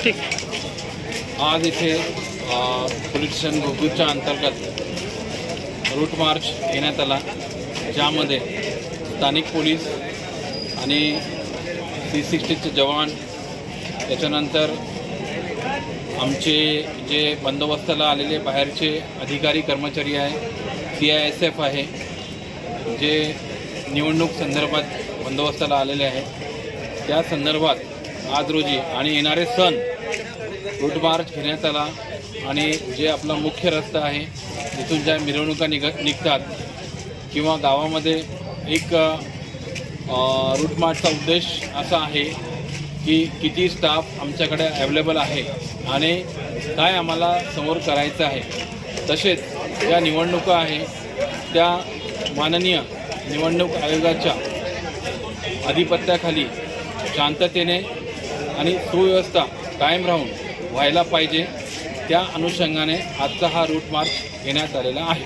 ठीक। आज इथे पोलीस स्टेशन घुगुरच्या अंतर्गत रूट मार्च घेण्यात आला, ज्यामध्ये स्थानिक पोलीस आणि C60चे जवान, त्याच्यानंतर आमचे जे बंदोबस्ताला आलेले बाहेरचे अधिकारी कर्मचारी आहे, CISF आहे, जे निवडणूक संदर्भात बंदोबस्ताला आलेले आहेत, त्या संदर्भात आज रोजी आणि येणारे सण रूट मार्च घेण्यात आला। आणि जे आपला मुख्य रस्ता आहे तिथून ज्या मिरवणुका निघतात किंवा गावामध्ये एक रूट मार्चचा उद्देश असा आहे की किती स्टाफ आमच्याकडे अवेलेबल आहे आणि काय आम्हाला समोर करायचं आहे। तसेच ज्या निवडणुका आहे त्या माननीय निवडणूक आयोगाच्या अधिपत्याखाली शांततेने आणि सुव्यवस्था कायम राहून व्हायला पाहिजे, त्या अनुषंगाने आजचा हा रूट मार्च घेण्यात आलेला आहे।